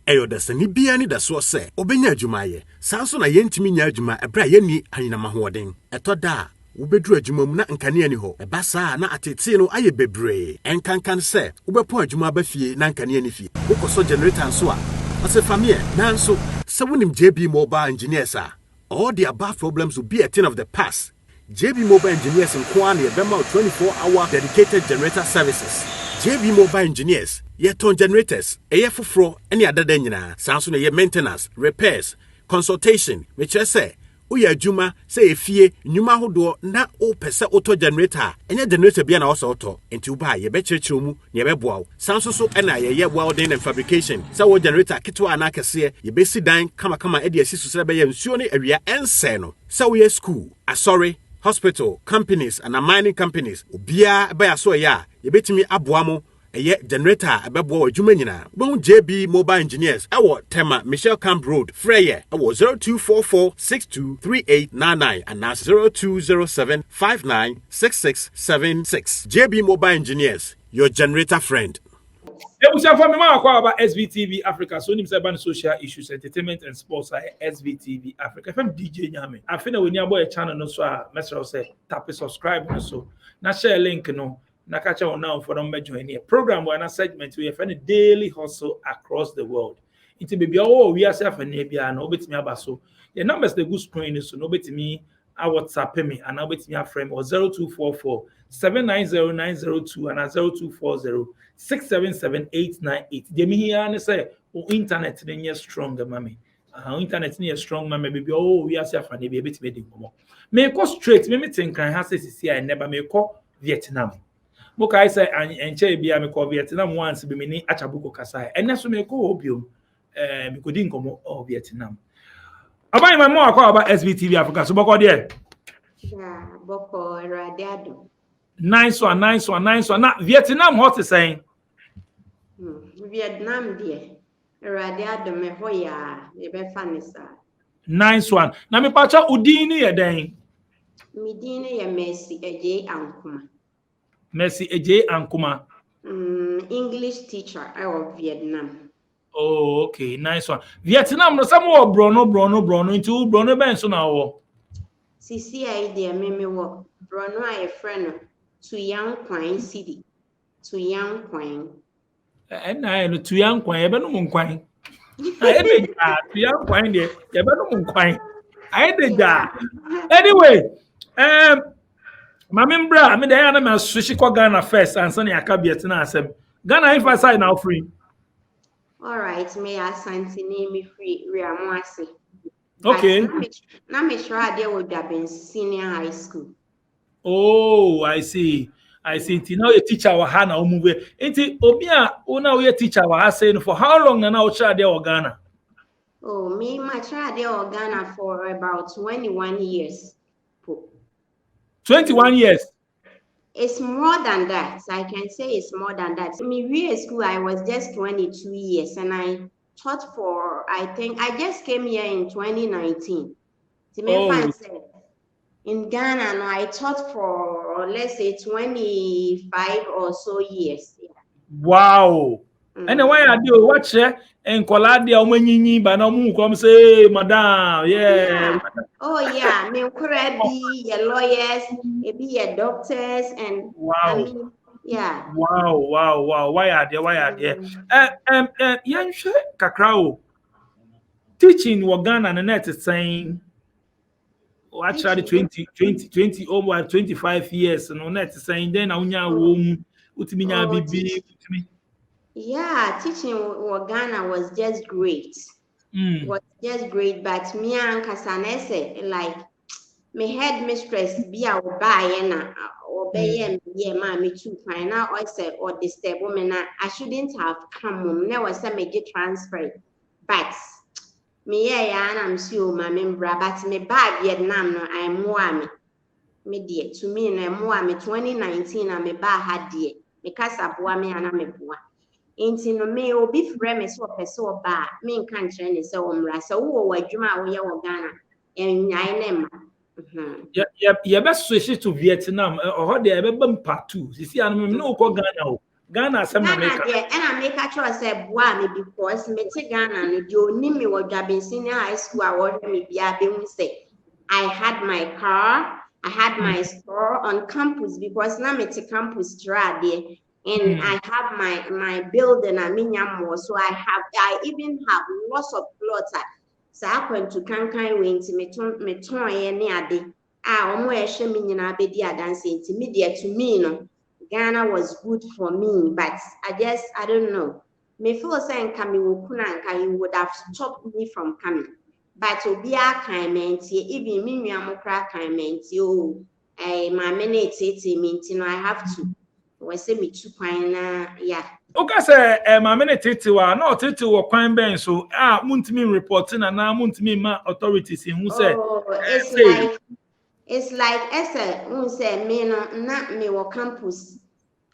Eyo da sani bia ni da so se obenya adwuma ye sanso na yentimi nya adwuma ebra yeni anyinama hoɔden etoda wobedru adwuma mu na nkane ani ho eba saa na atete no aye bebre enkankan se wobepo adwuma ba fie na nkane ani fie wokoso generator nso a ase famie nanso se wonim JB Mobile Engineers all the above problems will be a thing of the past. JB Mobile Engineers in Kwane Bema 24-hour dedicated generator services. JB Mobile Engineers, ton generators, fufro, any other nyina, Samsung ye maintenance, repairs, consultation, which I say, Uya Juma, say fie, Numa Hodo, na o pesa auto generator, and your generator be an auto, and to buy ye betche chumu, Yebebo, Samsung so and I ye welding and fabrication. So generator Kitwa Anakase, ye basi dine, kama Eddie Sisu Sebe and Suni area and Seno. So we school, sorry. Hospital, companies, and mining companies. Ubia by so ya, ye bet me abuamo, a yet generator, a babo, Jumenina. Bon JB Mobile Engineers, our Tema, Michelle Camp Road, Freya, our 0244 623899 and now 0207 596676. JB Mobile Engineers, your generator friend. We shall from about SVTV Africa, so nim urban social issues, entertainment and sports at SVTV Africa. If I'm DJ Nyame, I feel when you a channel no so message say tap subscribe no so. Na share link no. Na catch on now for them join here. Program one segment we have any daily hustle across the world. It be we are self and nebia and obet me abaso. The numbers the good screen is so no bet me. I WhatsApp me and I'll bet me a frame or 0244 790902 and 0240 677 The me here and say, oh, internet is stronger, mammy. Internet is strong, mammy. Baby, oh, we are safe and be a bit made more. May go straight, me think I have says here, I never may call Vietnam. Book I say, and Chay be I call Vietnam once be mini Achabuko Kasai, and that's me call you, Mikodin Como or Vietnam. About my more about SVTV Africa, so Boko there. Yeah, Boko Radiado. Nice one. Now, Vietnam, what is saying? Vietnam, dear. Radiado me hoya, the befanisa. Nice one. Now, me pacha Udini a day. Midini a Messi, a J. Ankuma. Messi, a J. Ankuma. English teacher of Vietnam. Oh, okay, nice one. Vietnam, no, some more Bruno, into Bruno Benson now. Sisi idea, me work. Bruno, a friend to young Quine City. To young Quine. And I know to young Quine, but no moon Quine. I did that. To young Quine, there, but no moon Quine. I did that. Anyway, my member, I mean, the animal Sushiko Ghana first and Sonny Akabiatina said, Ghana, if I sign now free. All right, may I sign to name me free, Riamwasi. Okay. Now, me sure I would have been senior high school. Oh, I see. Now a teacher wa hana umuwe. Enti obia una we teacher wa saying for how long now child there Ghana? Oh, me my child there Ghana for about 21 years. 21 years. It's more than that. I can say it's more than that. Me real school I was just 22 years and I taught for I think I just came here in 2019. In Ghana, no, I taught for let's say 25 or so years. Yeah. Wow. And why I do watch and Coladia Omenyini, but no more come say, Madame, yeah. Oh, yeah. Me could be a lawyers, be a doctors, and wow. I mean, yeah. Wow. Why are there? Young Kakrao teaching Wagana and net is saying. Actually 20 over 25 years and on that saying then yeah, teaching Ghana was just great. Was just great, but me and Kasanese like my headmistress be our buyer or bay mommy too fine now I said or disturb woman I shouldn't have come now was a major transfer but me and I'm sure my member, but me bad Vietnam no I'm more me dear to me no more me 2019 I'm a bad had dear because I bought me and I'm a boy. Ain't no me obi frame me so person bad me can't train so so who Juma we are Ghana and I name. Yeah, best switch to Vietnam or they have part two. You see, I no go Ghana. Ghana some Ghana America. there, and I make a choice say boy me because me take Ghana no do ni me was driving senior high school. I was me be say I had my car, I had my store on campus because now me take campus there, and I have my building. I mean, so I even have lots of plots. So I went to Kankan way into me turn any ade. Almost me nyina be di adanse nti me there to me no. Ghana was good for me, but I don't know. Me feel saying coming you would have stopped me from coming. But obia kind even me mokra kind oh my minute it I have to. We say me too na yeah. Okay, say my minute titiwa, no titiwa kwan ben so muntimi reporting and na muntimi ma authorities in who say It's like say me no na me wo campus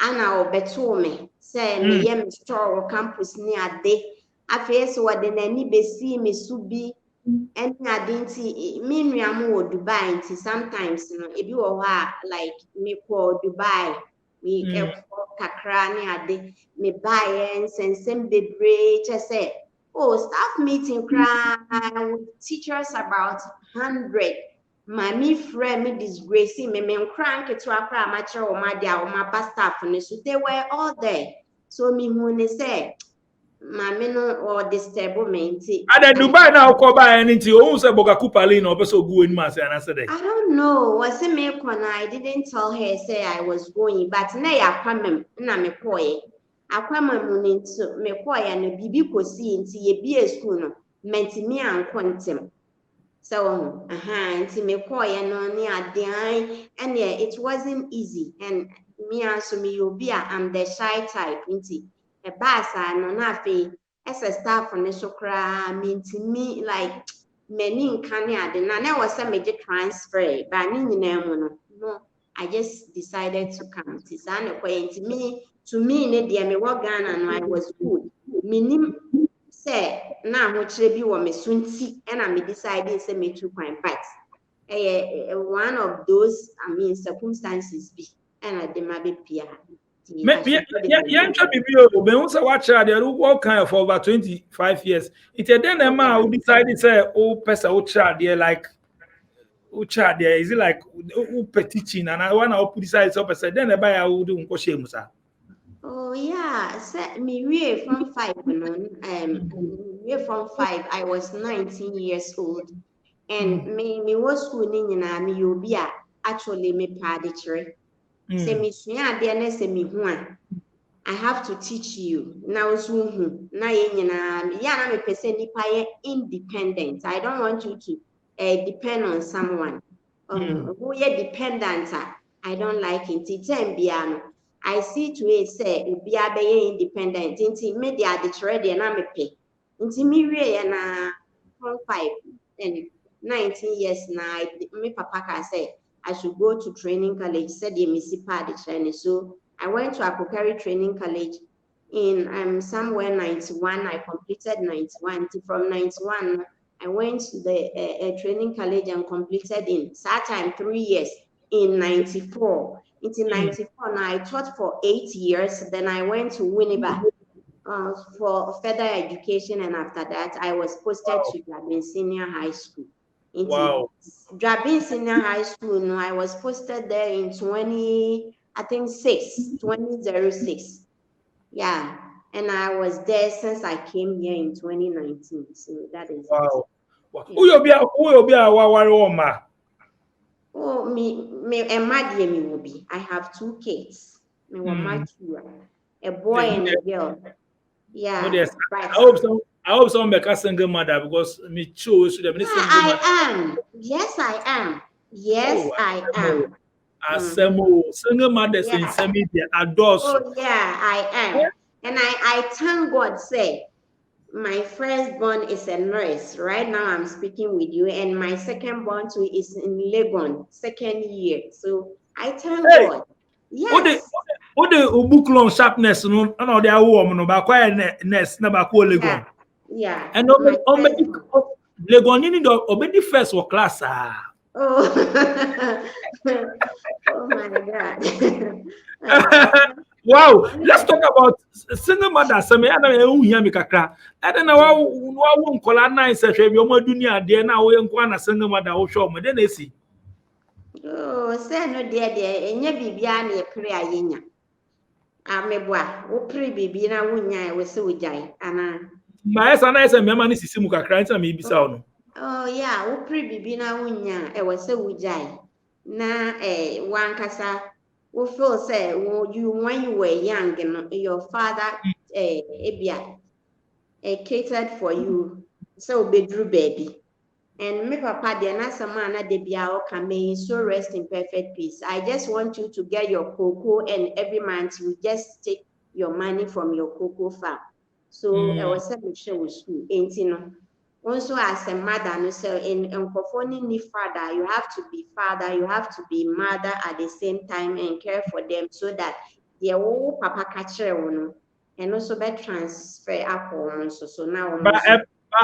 ana obeto me say me ye me store wo campus ni ade afei so wo de nani besi me subi any ade nti me nuam wo Dubai nti sometimes no ebi wo ha like me ko Dubai me kakra ni ade me buy and sensem bebre che say staff meeting cry with teachers about 100. Mami friend me disgracing me crank it to a amateur or my dear or my past staff and so they were all there. So me when say Mami no or disturb me. Ada Dubai na ko ba anything o say boga kupali na obeso gu eni ma say na say I don't know. Was it me kwana? I didn't tell her say I was going, but na ya kwamem na me koye. Akwamem mu nti me koye no bibi kosi nti ye bi school no mentimi ankontem. So, nti me koye no ni ade and yeah, it wasn't easy. And me also me obia I'm the shy type nti e basa no na fe as a staff on the sokra mentimi like many nkan ade na na was me je transfer but ni nyina mu no I just decided to come to sana koye nti me to me ne dia me wo Ghana no I was good minim say na ho kire bi wo me sunti and I decided say me too kwan but one of those circumstances be and I de ma be pia yeah, o be say watch there work kind for over 25 years. It then the man who decided say person who child there like who child there is it like who teaching and I want to decide so person then the buy who do nko shame sir. Oh yeah, so me we from 5 we from 5 I was 19 years old and me was school ni nyina me obi a actually me pa de chere. Say me sua ade na say me hu a I have to teach you. Now so na ye nyina ya na me pese nipa ye independent. I don't want you to depend on someone. Who ye dependent I don't like it. Time bia no I see to it say bia be ye independent. Inti me dia de chere de na me pe. Inti me wie na from 5 and 19 years na me papa ka say I should go to training college. Said the municipal the training. So I went to Apokari Training College in somewhere 91. I completed 91. From 91, I went to the training college and completed in that time 3 years in 94. Into 94, now I taught for 8 years. Then I went to Winneba for further education, and after that, I was posted to Ghanaian Senior High School. Drabin Senior High School, no, I was posted there in 2006. Yeah, and I was there since I came here in 2019. So that is wow. It. Who you be ma? Oh, me and my dear me will be. I have 2 kids. Me a boy and a girl. Yeah. I hope someone make a single mother because me chose them. I am. Yes, I am. Yes, I am. Single mothers in semi adults. Oh yeah, I am. And I thank God say my firstborn is a nurse. Right now I'm speaking with you, and my secondborn too is in Legon, 2nd year. So I thank God. Yes. What the ubuklon sharpness no they are warm no ba kwa nurse na ba ko Legon. Yeah. And Legon need obedi first for class Oh. Oh my God. Wow, let's talk about single mother. Some ya na ehu hia mi kakra. Ede na wa nkola nine se hwe bi o maduni ade na wo yenko na single mother wo hwe o de na esi. Oh, say no de enye bibia na epre ayenya. Ameboa, wo pre bibi na wonya we se wojai ana. Ma esa na esa mema ni sisi mu kakra nti na me bisa no. Oh yeah, wo pre bibi na wonya we se wojai. Na wankasa wo feel say you when you were young, your father ebia catered for you. So bedru baby. And me papa de na sama na de bia o may so rest in perfect peace. I just want you to get your cocoa, and every month you just take your money from your cocoa farm. So I was saying show school ain't no. Also as a mother, no so in performing ni father, you have to be father, you have to be mother at the same time and care for them so that their old papa catch no, and also be transfer alcohol so now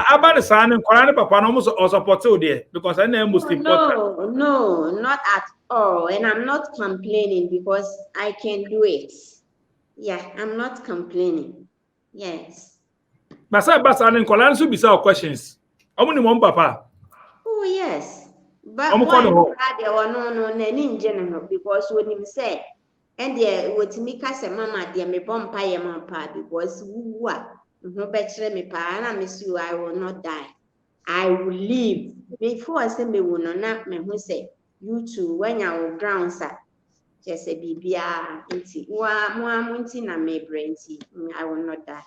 Aba ne saa ne nkwara ne papa no almost or support you there because I know most important. No, not at all. And I'm not complaining because I can do it. Yeah, I'm not complaining. Yes. But say basa ne nkwara nso bisa questions. Omo ni mom papa. Oh yes. But Omo ko no. no nani nje no because when him say and there wotimi ka say mama there me bompa ye mama because wu a no betre me pa na me see I will not die. I will live. Before I say me will not me who say you too when your grounds are just a bibia inti wa munti na me brainti I will not die.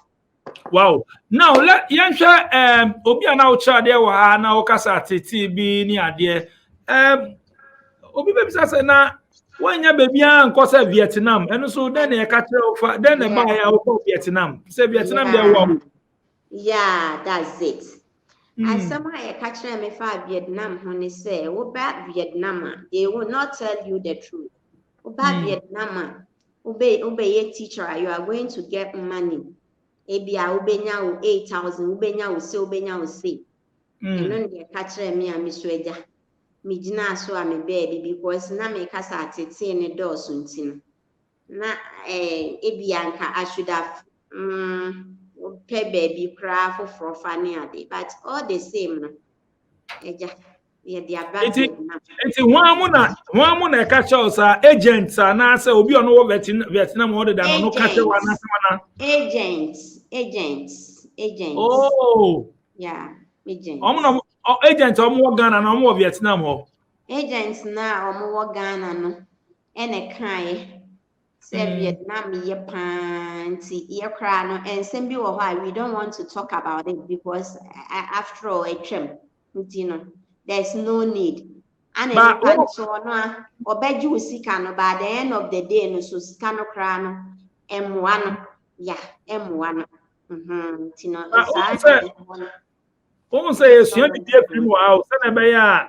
Wow. Now let yansha obi ana o cha de wa na o kasa tete bi ni ade obi be bisa say na wanya baby an ko say Vietnam eno so den na ka kire ofa den na ba ya o Vietnam say Vietnam dey wa. Yeah, that's it. As someone I catch them if I Vietnam when they say, "Oh, bad Vietnam," they will not tell you the truth. Oh, bad Vietnam, obey a teacher, you are going to get money. Ebi a ubenya 8,000, ubenya say. And then they catch me and Miss Reja. Me jina so am a baby because na me kasa atete ne door suntin. Na ebi anka I should have pay baby cry for funny ade, but all the same no eja yeah they are bad now. Enti ho na ka cha agents na say obi ono wo Vietnam order than no ka cha wa na sama agents oh yeah agents agent omo Ghana na omo Vietnam ho agents na omo Ghana no ene kan say Vietnam ye panty ye cry no and some bi wo ho we don't want to talk about it because after all you know there's no need and so no obeji usika no by the end of the day no so sika no cry no emwa no yeah emwa no tino o say esuan bi afiri mu a o say na be ya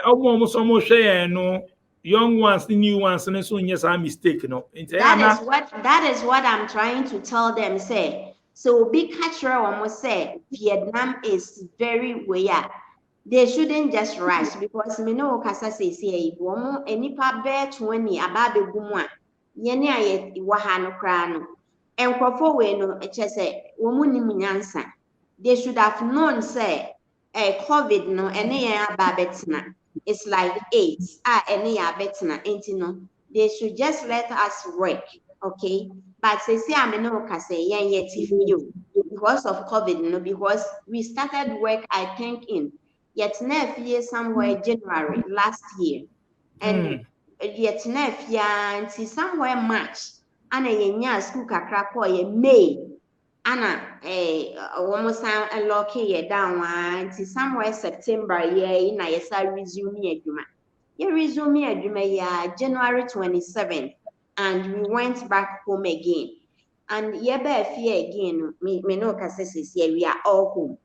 omo so mo hwe no young ones, the new ones, and so yes, I mistake, no. That is what I'm trying to tell them. Say so. Big catcher almost say Vietnam is very weird. They shouldn't just rush because me know kasa say woman any pa bear 20 ababe gumwa. Yeni aye waha no krano. And crofo we no say woman ni munyansa. They should have known say COVID no any ababetina. It's like AIDS. Any betina ain't no. They should just let us work, okay? But say I'm no say yet if you because of COVID, no, because we started work, I think in yet next year somewhere January last year, and yet next year and somewhere March, and a school kakra May. Anna almost a lucky year down one somewhere September year in I resume adjuma. You resume adjuma January 27th, and we went back home again. And yeah, fear again, me no cases here, we are all home.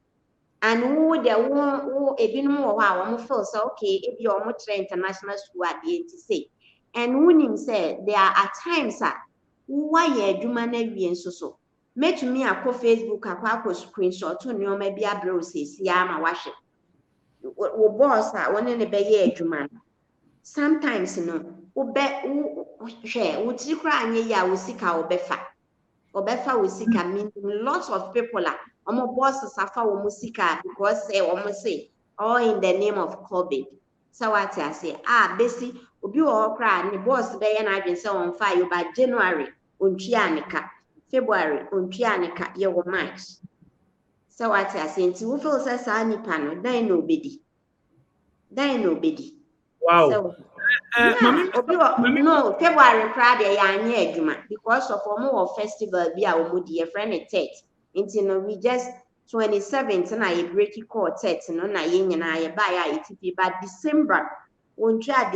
And who there won't a bit more wow, feel so okay if you're much international school at the end to say. And when him said there are at times why you do man so. Met me akọ Facebook akọ screenshot nneoma bi abrɛ osisi ama wahwe wo boss a wone ne bɛyɛ adwuma sometimes no share utri kra anye ya usika obefa usika meaning lots of people are boss safa wo musika because say say all in the name of COVID. So what I say besi obi wo kra ni boss be ye na adwen say on fire by January ontwianika February ontwianika ye wo March. So what I say nti wo feel say sa nipa no dan no obedi. Wow. So no, February crowd anye adwuma because of our festival be our moody friend tet. Until we just 27th na ye break call tet no na ye nyina ye buy ITP but December won't try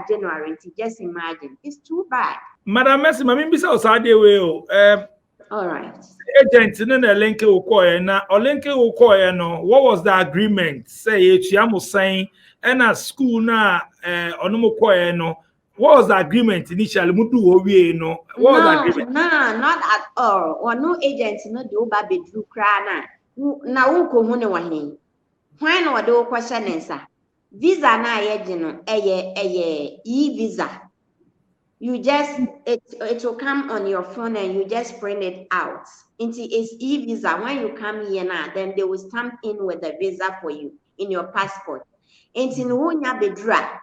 January until just imagine. It's too bad. Madam Messi, mami bisa osade we o. All right. Agent no na link wo call na o link wo call no. What was the agreement? Say etua mo saying na school na ono mo call no. What was the agreement initially? Mudu wo wie no. What was the agreement? No, not at all. Or no agent no de oba bedru kra na wo ko hu ne wa hen. Hwan na wode wo kwahye nensa. Visa na ye de no eye e-visa. You just it will come on your phone and you just print it out. It's e-visa. When you come here now, then they will stamp in with the visa for you in your passport. Into no nya bedra.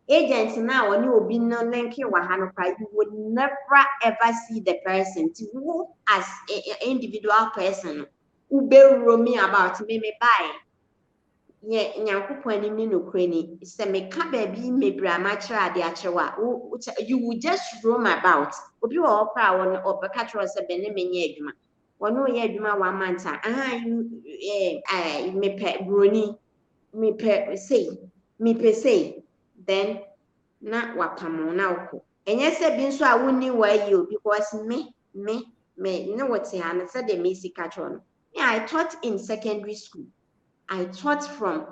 Agents now when you will be no link you would never ever see the person to who as an individual person who be roaming about me buy. Yeah, nyankopon ni no krani se me ka ba bi mebra ma kira ade akyewa you will just roam about obi wo okra won obeka kiro se be ne menye adwuma wono ye adwuma 1 month you me pe broni me pe say then na wapamo na uko enye se bi nso a woni wa yi because me no what say and said the music catron. Yeah, I taught in secondary school. I taught from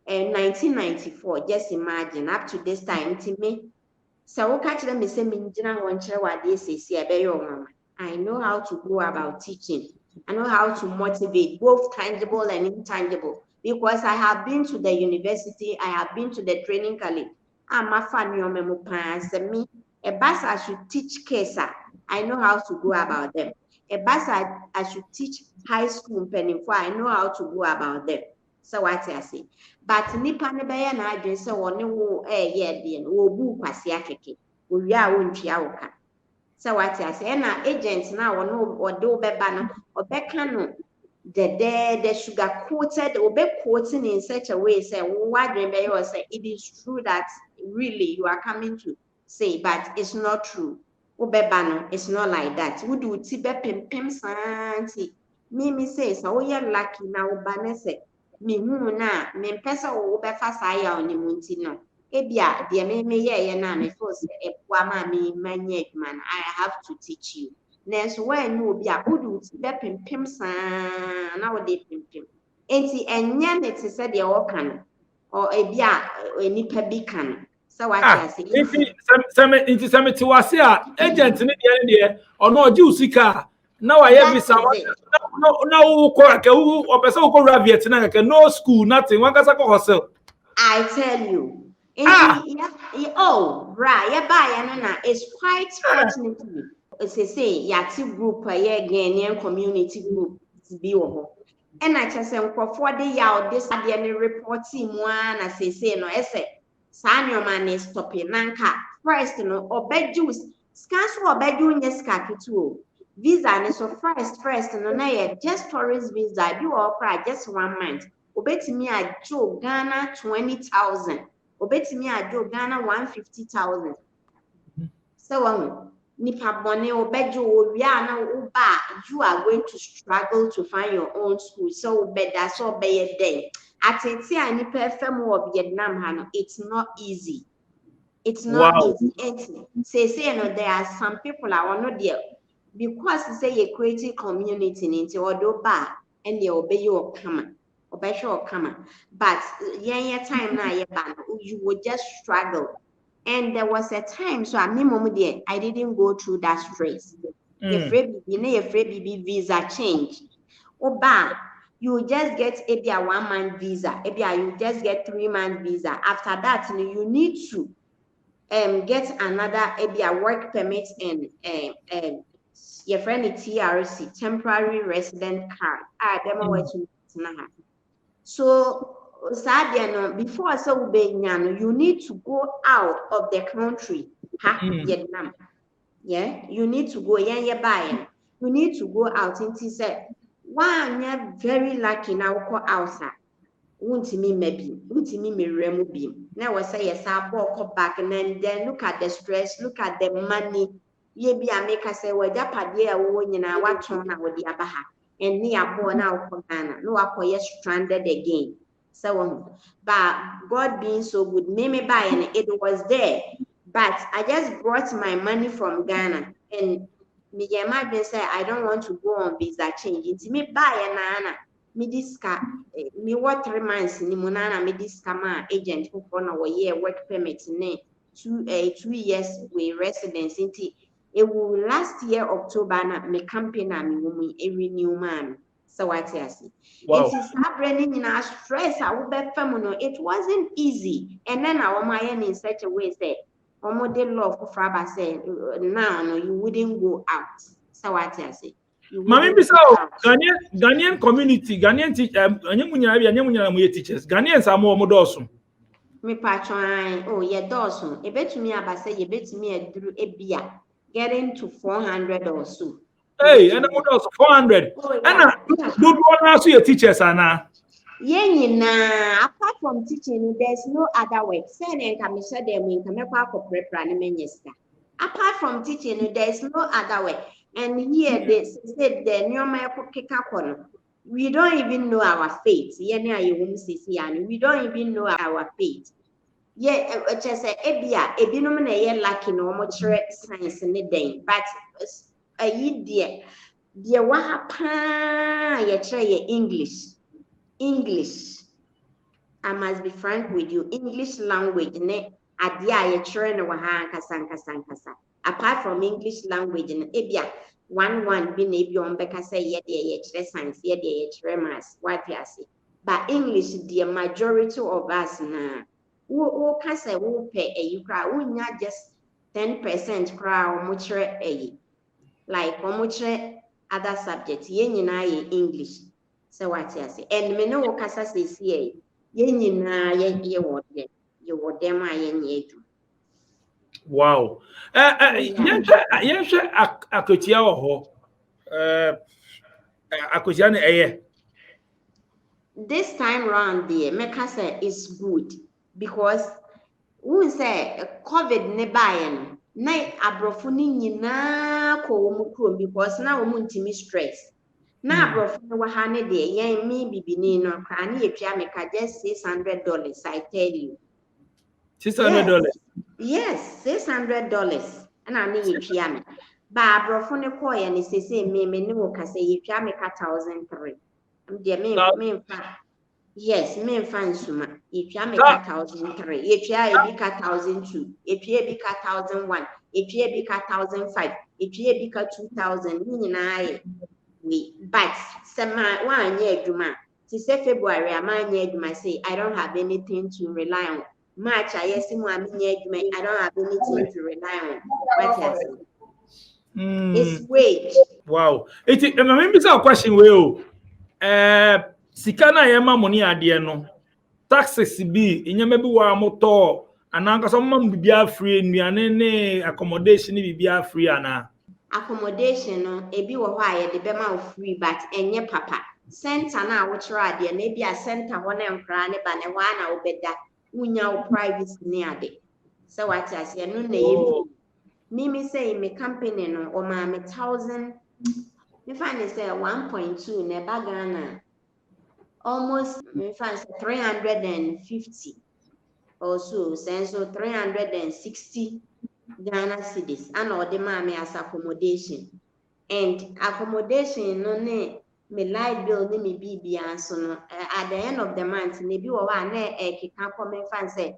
1994. Just imagine up to this time to me. So catch them say me I know how to go about teaching. I know how to motivate both tangible and intangible because I have been to the university. I have been to the training college. I'm a fan of me. A bus I should teach Kesa. I know how to go about them. A bus I should teach high school penny for. I know how to go about them. So what I say, but nipa ne beye na adwen se woni wo ye de no wo bu kwase akeke wo wi a wo ntwia wo ka. So what I say na agent na wono ode wo beba no obeka no the sugar coated quoting in such a way say what you say it is true that really you are coming to say, but it's not true. Obeba no it's not like that. Wo do ti be pempem santi me say so we are lucky na oba say me hu na me pesa wo be fa sa ya oni munti no ebia de me ye na me feel say epoa ma me manye adwuma na I have to teach you neso when no obi a odu ti be pempem saa na wo de pempem enti enye ne te se de wo kan o ebia enipa bi kan so what I say inti sameti wase a agent ne de ono oji usika na wa ye bisa na wo ko ka wo opese wo ko Vietnam ka no school nothing one kasa ko hostel. I tell you oh right yeah buy no na it's quite fortunate me say yati group Ghanaian community group bi wo ho and I just say nkofo de ya this ade ne reporting mu na say no ese sanyo man is stopping nanka first no obeju scans obeju nye ska kitu visa ne so first no na ye just tourist visa bi wo kra just 1 month obetimi ajo Ghana 20,000 obetimi ajo Ghana 150,000 so nipa bone obejo owia na uba you are going to struggle to find your own school so better so be day atenti ani perfect of Vietnam ha no it's not easy easy and say no there are some people are not there because say a creative community into odo ba and they obey you come but yeah time na you would just struggle. And there was a time, so I didn't go through that stress. Your free BB visa change. Oba, you just get a 1-month visa. You just get 3-month visa. After that, you need to get another work permit and your friend TRC, temporary resident card. So Sadia, before so you need to go out of the country. Vietnam. Yeah, you need to go. You need to go out. And he said, one, you're very lucky now. Go outside. Won't me maybe, remove beam. Now I say yes, I walk back and then look at the stress, look at the money. Ye be a make us say, well, that padia won you know what on with the abaha. And near born out for Ghana. No, I stranded again. So but God being so good, me buy and it was there. But I just brought my money from Ghana and me imagine say I don't want to go on visa change. It's me buy and Nana. Me diska me what 3 months ni munana me diska ma agent who na wo year work permit ne 2 years we residence into it will last year October na me campaign na me wo renew man so what I see. Wow. It is happening in our stress I will be feminine. It wasn't easy and then our mind in such a way say omode love for fraba say now no you wouldn't go out so what I see. Mami bisa Ghanaian community, Ghanaian teachers, Ghanaians are more modosun. Me patron, oh yeah, Dawson. A bet me about say you bet me a drew a beer, getting to 400 or so. Hey, and modos 400. And do one also your teachers are now. Yeah, apart from teaching, there's no other work. Send and come share them in Kameka. Apart from teaching, there's no other way. And here they said the new Maya. We don't even know our fate. We don't even know our fate. Yeah, just say ebinom na ye lucky no mo chere science ne den, but ayi de wa ha pa ye chere ye English. I must be frank with you. English language ne adia ye chere no wa ha kasa. Apart from English language ne ebia one bi na ebi on beka say ye de ye chere science, ye de ye chere maths, what you say. But English the majority of us na who can say who pay a crowd, who not just 10% crowd, much like much other subjects, yen English. So what I say, and me no Casa says ye, yen ye would them I yen. Wow. Yes, Akotia ho. Akotiane This time round there, Mekasa is good because who say COVID ne buy na abrofo ni nyina ko wo krom because na wo ntimi stress na abrofo no wa ha ne de yen mi bibini no kra na yetwa meka just $600 I tell you $600 yes $600 na na yetwa me ba abrofo ne ko ye ne sese me ne wo ka say yetwa meka 1,300 de me yes, me fan suma. If you make 1,003, if you make 1,002, if you make 1,001, if you make 1,005, if you make 2,000, we but some one year Juma. To say February, a man year Juma say I don't have anything to rely on. March, I yes, I don't have anything to rely on. What you say? It's wage. Wow. It is a question we sika na ye ma money ade no taxes bi enyama bi wa moto ananka so mam bibia free nnuane ne accommodation ne bibia free ana Accommodation no ebi wo ho aye de bema free but enye papa center na wo kire ade na ebi a center ho na nkra ne ba ne ho ana wo beda unya wo private ne ade so what I say no na ye me say me company no o ma me 1,000 me find say 1.2 ne ba Ghana almost me find 350 or so 360 Ghana cedis and or the mommy as accommodation and accommodation no ne me light bill ne me bibi anso no at the end of the month ne bi wo wa na e keka come fan say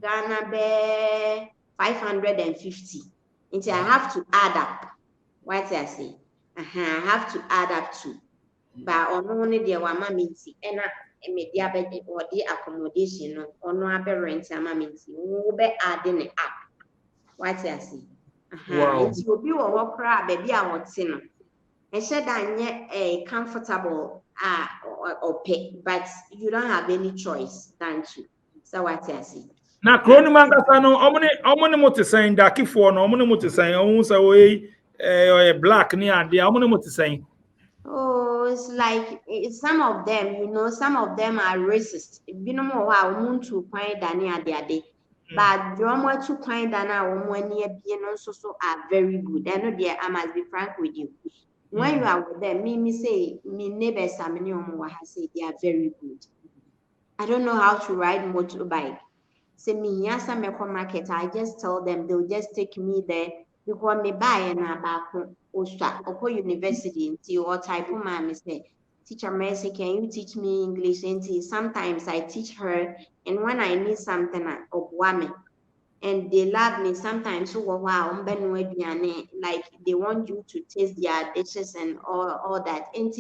Ghana be 550 until I have to add up what I say I have to add up to But only the mamity and a media or the accommodation or no other rent a mamity. Who be adding it up. What I see. Wow. It will be a walk crab, baby. I want to know. And said that a comfortable or pay, but you don't have any choice than to. So what I see. Na kroni mankasa no omone mo te saying dakifo no omone mo te saying ohun say we black ni ade omone mo te saying. Oh, it's like some of them, some of them are racist. Binomo wa umuntu kwai dani ade. But drama to kwai dana omwani ebie so are very good. I know I must be frank with you. When you are with them, me say me neighbors say they are very good. I don't know how to ride motorbike. Say me yasa meko market, I just tell them they'll just take me there because me buy na baako osha oko university until or type of man say teacher Mercy, can you teach me English? Until sometimes I teach her, and when I need something of woman, and they love me sometimes. So wow, like they want you to taste their dishes and all that. And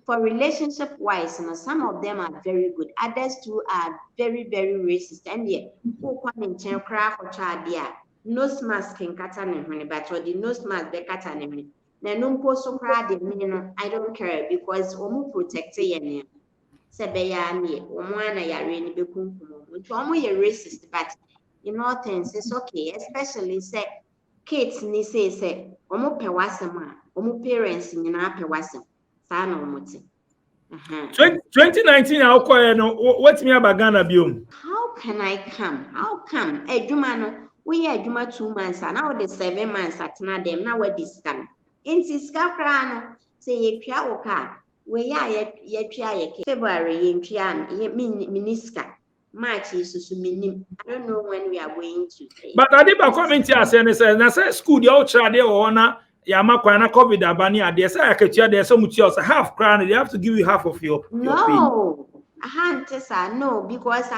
for relationship wise, some of them are very good. Others too are very, very racist. And yeah, who come in crack or child nose mask can cut an but or the nose mask they cut an Nanumpo so crowd, I don't care because omu protect ye. Sebeyani, Omwana Yarini Bekum, racist, but in all things it's okay, especially say kids ni say omo pewasema, omo parents in na pewasem. Sana omuti. 2019 no what me about Ghana biom. How can I come? How come? Juma no, we are Juma 2 months and now the 7 months at na them now we discount. In Siska no, say ye pia oka. We are ye February in Trian, ye miniska. March is minim. I don't know when we are going to. But I did comment here say na say school the old child there ona ya makwa na COVID abani ade say akatua there so much else half crown they have to give you half of your pay. No. No, because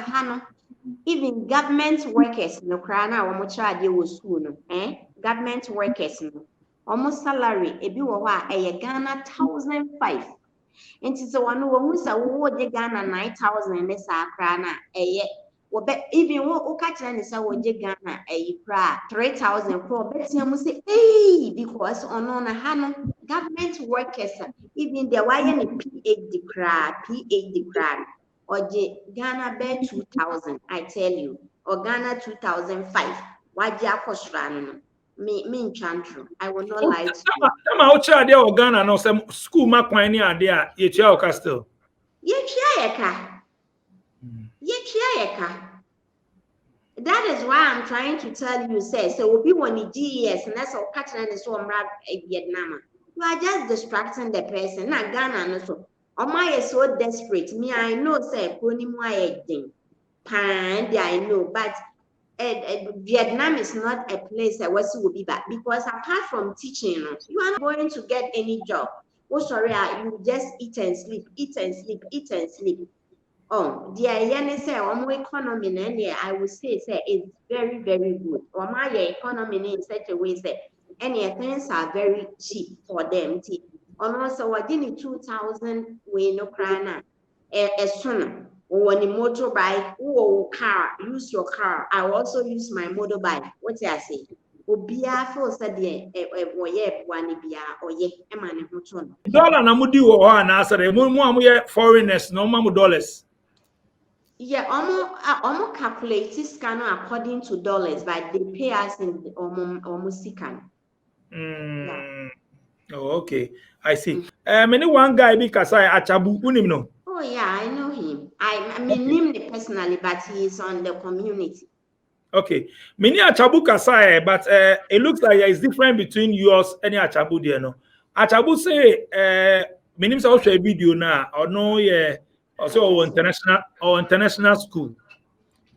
even government workers no krana wo mo child dey school no government workers no almost salary ebi wo ho a Ghana 1,500 nti so one wo hu sa wo de Ghana 9,000 ne sa krana wo be even wo ka kire ne sa wo de Ghana pra 3,000 pro betia mu say because ono na ha no government workers even the why ne PhD kra or Ghana bear 2,000, I tell you, or Ghana 2,005. Why the akosrano? Me chantro. I will not lie to you. Tama ocha there or Ghana no some school makwa ni ade a ye chia o still. Ye chia yeka. That is why I'm trying to tell you, say, so will be one GES and that's all catching and so Vietnam. You are just distracting the person, not Ghana no so. Oma is so desperate. Me, I know, say, thing. I know, but Vietnam is not a place that was will be back because apart from teaching, you are not going to get any job. Oh, sorry, you just eat and sleep. Oh, the say, economy, I would say, it's very, very good. Or my economy in such a way, say, any things are very cheap for them. And also, I didn't 2,000 we no crana as soon when a motorbike or car, use your car. I will also use my motorbike. What I say? Obia for said one bia or ye eman moton. Dollar na mudi wo ho na asere mo amoye foreigners no mamu dollars. Yeah, almost calculate this scan according to dollars, but they pay us in almost sikan. Oh, okay. I see. Many one guy because I achabu unim no. Oh yeah, I know him. I mean him personally, but he is on the community. Okay. Many achabu kasai, but it looks like it's different between yours and achabu there no. Achabu say many say watch a video now or no also international school.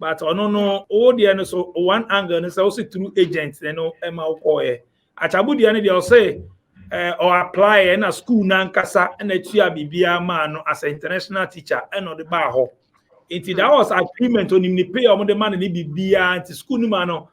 But no all the so one angle is also through agents no ema ko achabu there they say or apply in a school nankasa and a tua bibia man as an international teacher and on the bar ho. That was agreement on him pay on the man in bibia and school no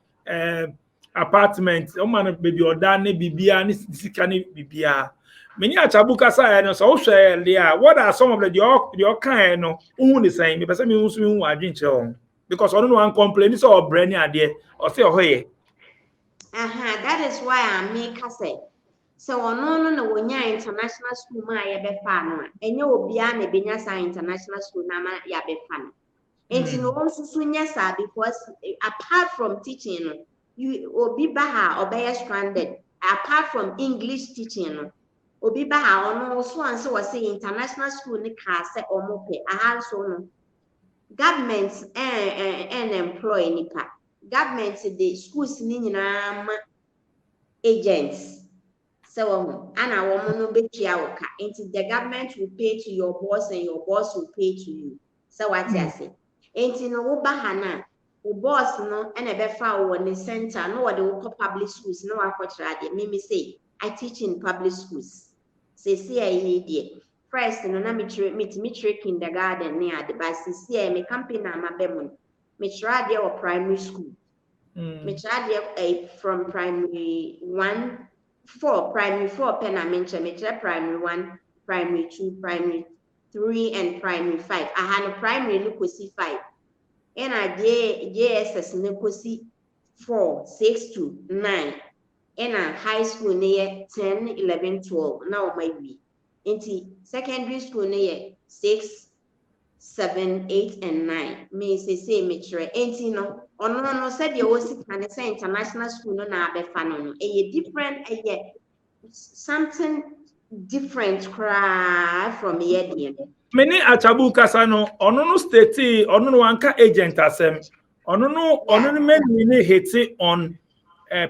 apartment o man baby or dan bibia ni sikani bibia Many achabuka say no so share there. What are some of the your kind no who the same? Me person me who swim wadwin che because I don't want complain so brand ade or say hoye. That is why I make her say. So no wonya international school ma ya be fa no enye obia na benya sa international school na ma ya be fa no. Enti no nsusu nya sa because apart from teaching no you obi ba ha obey stranded apart from English teaching no obi ba ha ono so anse wo say international school ni ka say omo pe aha so no government and employ nipa government the schools ni nyina ma agents so ana woman no betua woka until the government will pay to your boss and your boss will pay to you so what I say until no wo ba ha na wo boss no and be fa wo ni center no wo de public schools no wa kwatra de me say I teach in public schools say I dey first no na me try kindergarten ne ade but say me campaign na ma be mo me try there or primary school me try there from primary 1 4 primary 4 pen I mention me try primary 1 primary 2 primary 3 and primary 5 I had a primary no kosi 5 and I JSS no kosi 4 6 to 9 and a high school near 10 11 12 now my be into secondary school near 6 7 8 and 9 me say me try enti no ono no said you was can say international school no na be fa no e different something different cry from here there Many achabuka sa no ono no state ono no anka agent asem ono no many hate on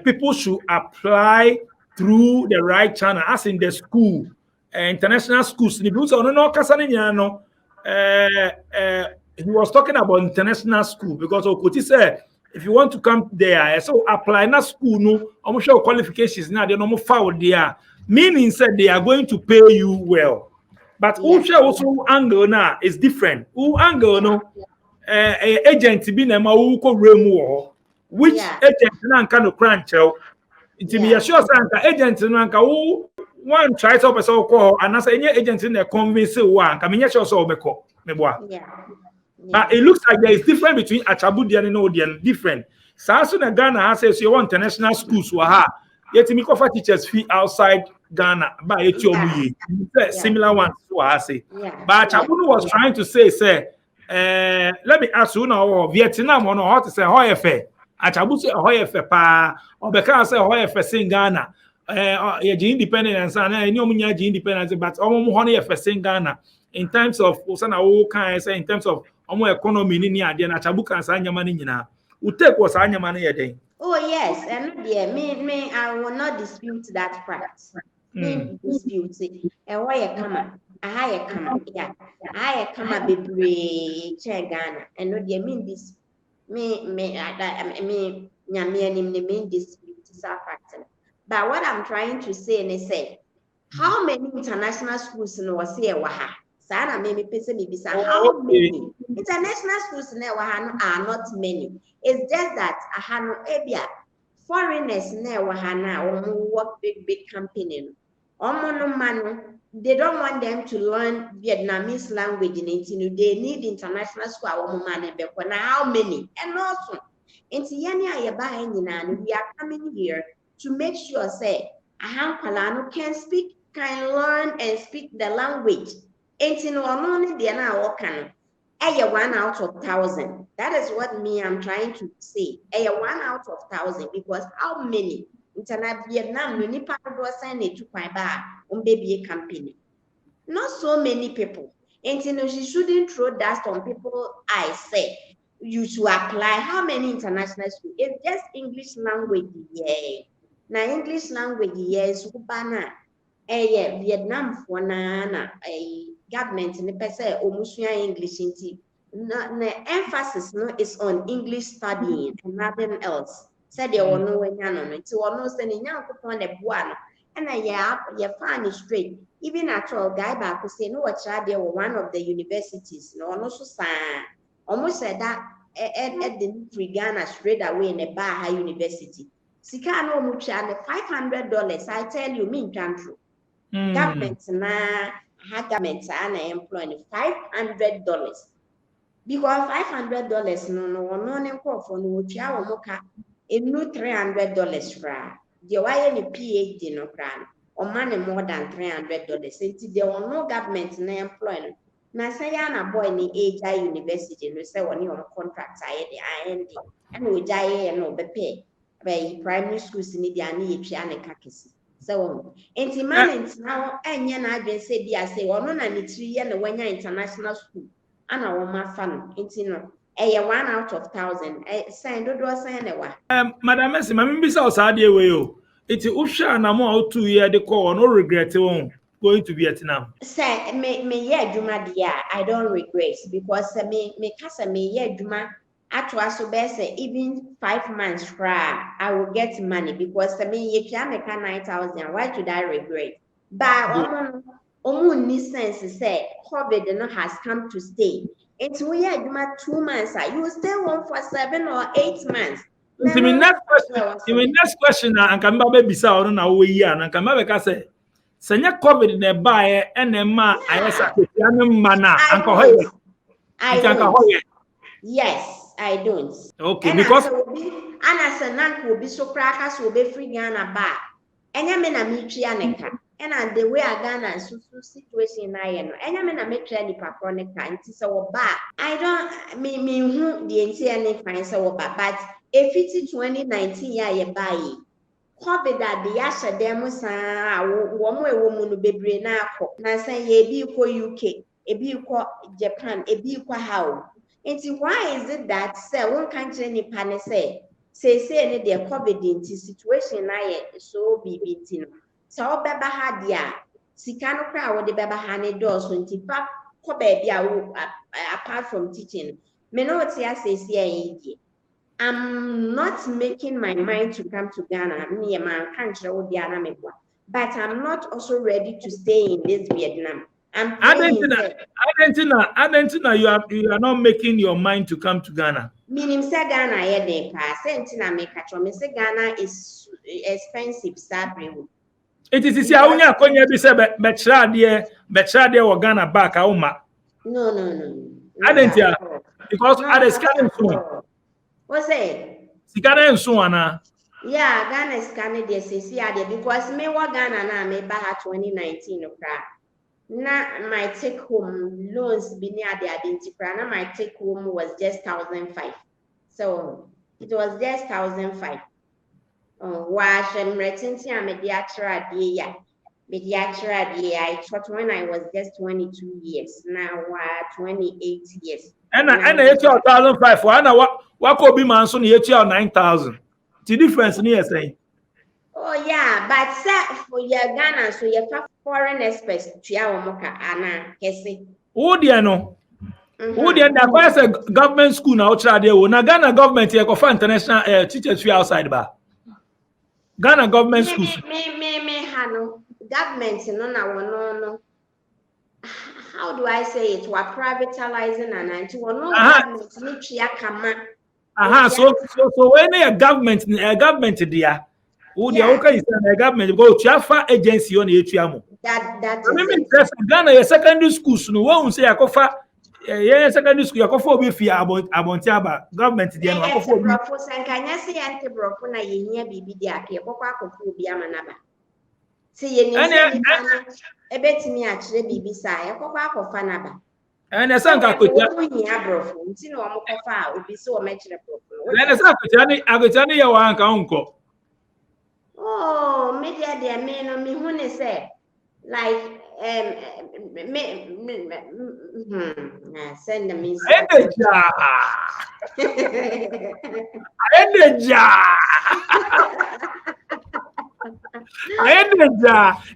people should apply through the right channel as in the school international schools ni because ono no kasa ni no he was talking about international school because Okoti said if you want to come there so apply na school no almost show qualifications now they no foul there meaning said they are going to pay you well but also angle now is different who angle no agent be na ma who ko remu which agent na nka no crunch it be sure say agent na nka who one try to person ko and as any agent na convince one nka me sure so obeko me boa but it looks like there is difference between Achabudia and Odian different. So na Ghana has says you want international schools waha. Yet me cover teachers fee outside Ghana by similar ones to say. But Achabudu was trying to say, let me ask you now, Vietnam or how to say how fair. Achabudu say how fair pa or because say how fair in Ghana. Independence and independence, but almost honey in Ghana in terms of in terms of economy ni ade na Achabuka sa nyama ni nyina u take was anyama na yeden. Oh yes, and dear me I will not dispute that fact. Me dispute it. And why you come? I come, yeah. I come a bebre Ghana. And no dear mean this me nyame anim me dispute that fact. But what I'm trying to say is say how many international schools no was here waha? Sana me pese me bisa how many international schools na waha are not many. It's just that ahano ebia foreigners na waha na work big company. No man, they don't want them to learn Vietnamese language in it. They need international school man na how many? And also we are coming here to make sure say ahankwala can speak, can learn and speak the language. Enti no ono de na woka no 1 out of 1,000. That is what I'm trying to say. 1 out of 1,000 because how many international Vietnam no nipa do send it to kwan ba baby company. Not so many people. Enti no she shouldn't throw dust on people. I say you should apply. How many international schools? It's just English language, yeah. Now English language, yes, ubana. Vietnam for na government in the person omusua English inti. The emphasis no is on English studying and nothing else. Said you no when you know it. So no sending young people on the buano. And you find straight. Even at all guy back who say no what there were one of the universities. No so sign. Almost said that at the Ghana straight away in a Baha University. Sika no mucha $500. I tell you, me can't true. Government na government and employing $500. Because $500 no for no chia moka $300 fra. The why any PhD no cran or money more than $300. Since there were no government na employing. Na say na boy ni age university no say one your contract IND and we jay no be pay by primary schools ni dia na yetwa na kakesi. So enti man now enye na adwen say dia say ono na ni tiri ye na wanya international school ana wo ma fa no enti no eye 1 out of 1,000 sign do sign na wa Madam Messi mami bi say o sa de we o enti uhwa na mo out 2 year de call no regret won going to Vietnam. Say me ye adwuma dia I don't regret because me kasa me ye adwuma atwa so be say even 5 months I will get money because me ye twa me ka 9,000 why should I regret? But omu ni sense say COVID no has come to stay. It's we had 2 months. You will stay home for 7 or 8 months. The next question and can be bisa or na we ya na kan be ka say senya COVID na ba and ma ayesa kwetianu mana anka hoye. Yes, I don't. Okay, and because as a nan will be so crackers will be free Ghana ba. Enya me na me twa neka. And the way I Ghana so situation I know. Enya me na me twa ni pa neka nti se wo ba. I don't me who the NCN fine se wo ba but if it's 2019 ya ye ba yi. COVID that the yasha dem sa wo mo ewo mu no bebre na akọ. Na say ye bi ko UK, e bi ko Japan, e bi ko how. Enti why is it that say one country ni pa ne say ne the COVID inti situation na ye so bibi nti no. So beba ha dia sika no kra wo de beba ha ne do so nti pa ko ba bia apart from teaching me no tia say die. I'm not making my mind to come to Ghana. Me man can't wo dia na me kwa. But I'm not also ready to stay in this Vietnam. Argentina, you are not making your mind to come to Ghana. Minim say Ghana ye de pa. Sentina me catch me say Ghana is expensive sabri. It is isi awunya konya bi se betra de wo Ghana back awuma. No. Argentina because at the scanning soon. What's it? Scanning soon ana. Yeah, Ghana is scanning the CC because me wa Ghana na me ba 2019 okra. Na my take home loans be near the identify. Na my take home was just 1,500. So it was just 1,500. Wash and retention a mediatra dia. I thought when I was just 22 years. Now 28 years. And it's 1,500 for ana what could be man so na 9,000. The difference near saying. Oh yeah, but sir, for your Ghana, so your foreign experts to our moka ana kesi. Who dia no? Who dia na kwa say government school na outside there. Na Ghana government here go for international teachers free outside ba. Ghana government school. Me hano government no. How do I say it? We're privatizing and government ni tria kama. So when a government there. Who the okay is a government go to agency on the HMO. That is Ghana your secondary schools no one say akofa secondary school akofa obi fia abontiaba government there no akofa obi brofo sankanya se ante brofo na yehia bibi dia ake kokwa akofa obi amanaba se ye ni se ebetimi a kire bibi sa kokwa akofa naba and sanka kotia hia brofo nti na omo kofa obi se o mekire brofo and sanka kotia ni ya wa anka onko. Oh, media de me no me hu ne say like send me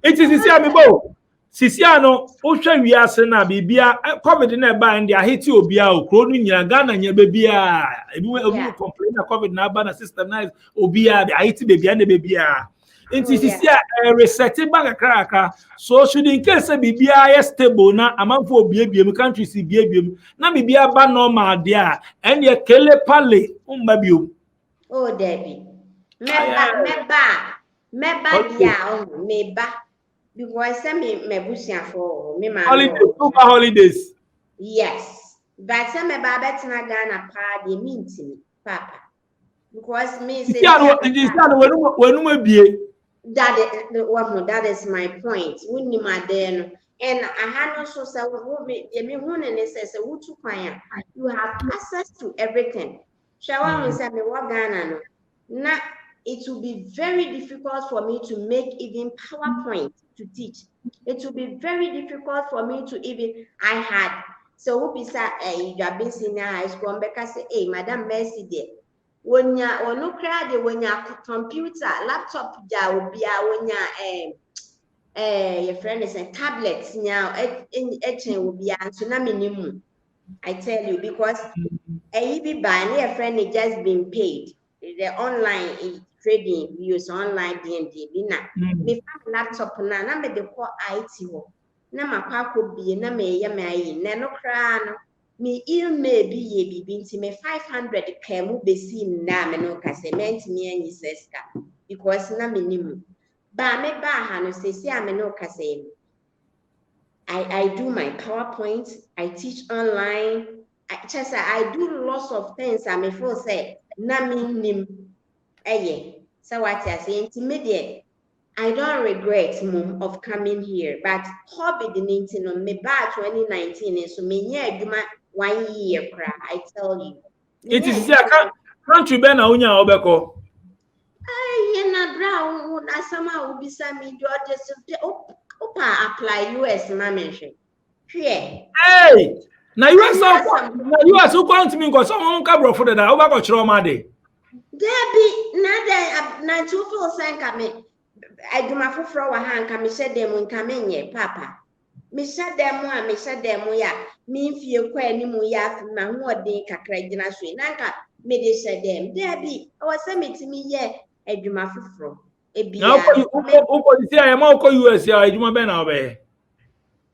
it is isi amibo sisia no o hwa wiase na bibia COVID na ba ndi aheti obia o kro no nyina Ghana nya bebia ebi complain na COVID na ba na system na obia aheti bebia na bebia enti sisia reset ba kakra so should in case bibia is stable na amanfo obiebiem country si biebiem na bibia ba normal dia enye kele pale umba biom. Oh Debbie meba dia meba because some me busia for me Holidays, over holidays. yes, but some me baba tina Ghana pa de mean to me, Papa. Because me say that is my point. Wouldn't my then and I had also said you have access to everything. Shawan said me what Ghana no. Now it will be very difficult for me to make even PowerPoint to teach. It will be very difficult for me to even I had so who beside you have been senior high school because say hey Madam Mercy there. When ya onu kra de when ya computer laptop ja obi a when ya your friend is a tablet nya echen obi a so na minimum I tell you because be by your friend is just been paid the online trading use online D&D bi na me fa laptop na me de ko IT ho na makwa bi na me ye me ayi na no kra no me email bi ye bibi nti me 500 ka mu besi na me no ka cement me anyi seska because na me nimu ba me ba ha no sesi a me no ka say I do my PowerPoint, I teach online. I do lots of things. I feel say na me nim so what I say intermediate. I don't regret mom of coming here, but COVID-19 on me back 2019 so me yeah 1 year cry. I tell you. It is a country ben na unya obeko. Ay na bra na sama will be me just apply US management. Here. Hey, now US who come to me because someone can bro for that over chiro ma dey. There be na two full sanka me I do my foforo wa ha nka me hye dem nka me nye papa. Me hye dem ya me mfie kwa animu ya ma ho odin kakra gina so na nka me de hye dem. There be I was say metimi ye adwuma foforo. Now uko see I am uko US ya adwuma ben na obe.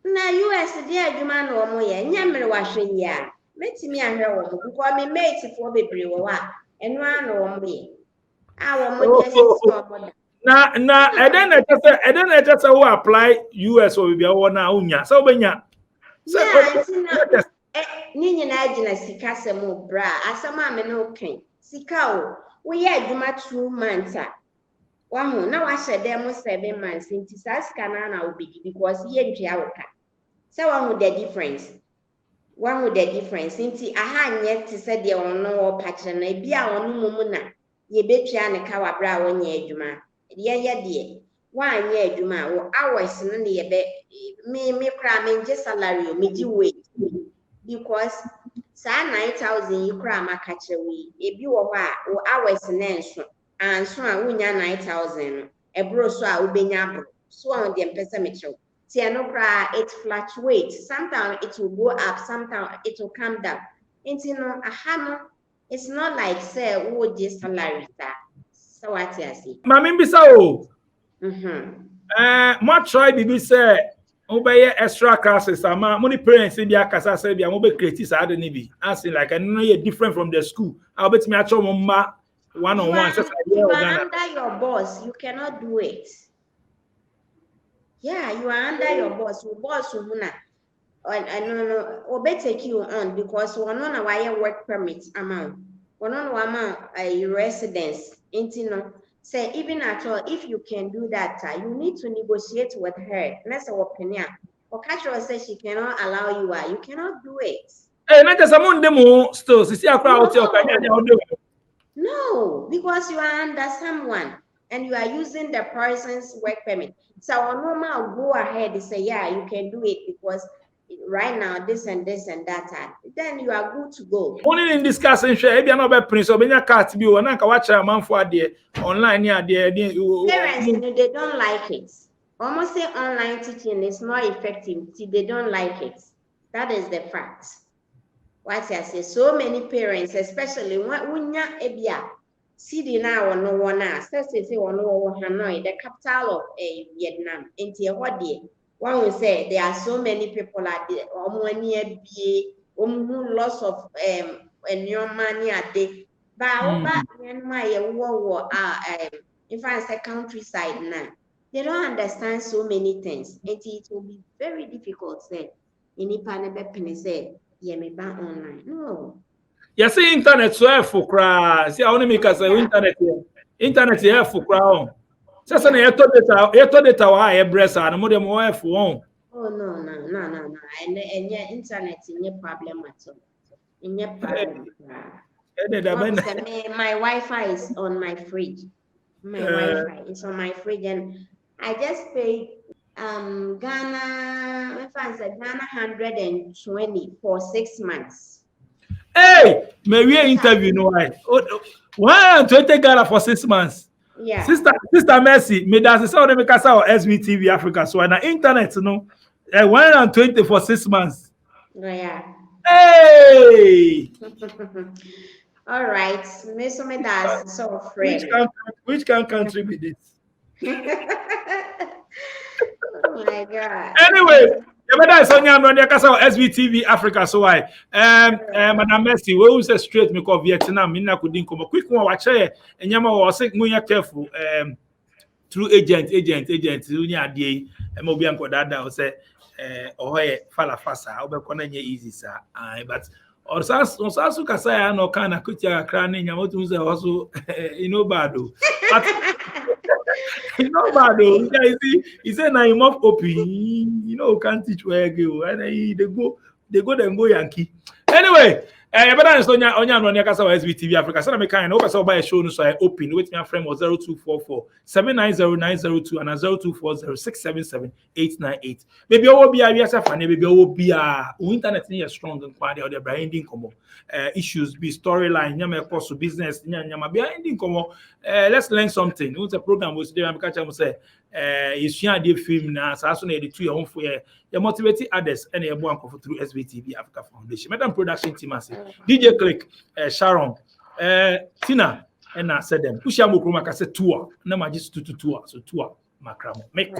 Na US dey adwuma na omo ye nya mere wa hwe ya. Metimi ahwe wo because me mate for bebre wo wa eno ana omo ye. Omo dey so Na eden na just who apply US or bia wo na unya so benya so ni nyina agina sika semu bra asama me no kan sika o wo ye adwuma 2 months a wa hu na wa hye dem 7 months nti sa sika na obedi because ye ntwa wo ka so wa hu the difference nti aha nye te se de ono wo pa kire na bia ono mumu na ye betwa ne ka wa bra wo nye adwuma de one year adwuma wo hours no ne ye be me kra me nje salary o me di wage because sa 9,000 you kra maka kire we ebi wo ho a wo hours na enso anso a wonya 9,000 no ebro so a ubenya bro so on the mpesa me kire ti no kra it fluctuates sometimes it will go up sometimes it will come down into no aha no it's not like say wo je salary ta so what you say mami bisa o mo try bibi say obey extra classes ama money parents in their kasa say bia mo be create sa ade ni bi as in like I know you different from the school I bet me acho mo ma one on one you are under your boss you cannot do it yeah you are under your boss who na no obe take you on because one on why work permit amount one on amount a residence into say even at all if you can do that you need to negotiate with her let's say opinion or casual says she cannot allow you cannot do it not just among them still see akra out no because you are under someone and you are using the person's work permit so normal go ahead and say yeah you can do it because right now this and that then you are good to go only in discussing share e bia no be prince obenya card bi o na nka wa kire amanfo ade online ni ade parents they don't like it almost say online teaching is not effective they don't like it that is the fact what I say so many parents especially when unya ebia city na no one say one Hanoi the capital of Vietnam into what day one will say there are so many people at the lots of and your money at the but my in fact say countryside now they don't understand so many things. It will be very difficult. Say, any panel say, yeah, me ban online. No. You see, internet so for cry. See, I only make us internet here. Internet here for cry. Just an eto data why breast and more than more for. Oh no. And yeah, internet in your problem at all. In your problem. My Wi-Fi is on my fridge. My Wi-Fi is on my fridge, and I just paid Ghana 120 for 6 months. Hey, maybe interview no why. 120 Ghana for 6 months. Yeah. Sister Mercy, me that's how they make us our SVTV Africa. So on the internet, 120 for 6 months. Yeah. Hey. All right. Me that's so afraid. Which country be this? Oh my God. Anyway, SVTV Africa. So why? Madam Mercy, we will say straight me call Vietnam. Me na couldn't come. Quick one, watch here. And yama was saying, "Muya careful." Through agent. Unya day. Mobi anko dada will say, "Oh hey, fala fasa. I'll be calling you easy, sir." But or sasu kasaya no kana kutia krani nyama tu say also bad. But bad. Yeah, he said now him off open. Can't teach where I go. And they go Yankee. Anyway, but that's Onya Kasa SVTV Africa. So I make kind of buy a show so I open with my friend was 0244 790902 and 0240677898. Maybe I will be a fan, maybe I will be a internet is strong and quality or the branding issues be storyline, nyama cost business, nyama behind como. Let's learn something. What's the program was there? I'm catching say you share the film now, so as soon as the 2 year home for you motivate others and you want to through SVTV Africa Foundation. Madam production team as DJ Click, Sharon, Tina, and I said them. Push your mukuma kase tour. Na majis tour, so tour makramo. Make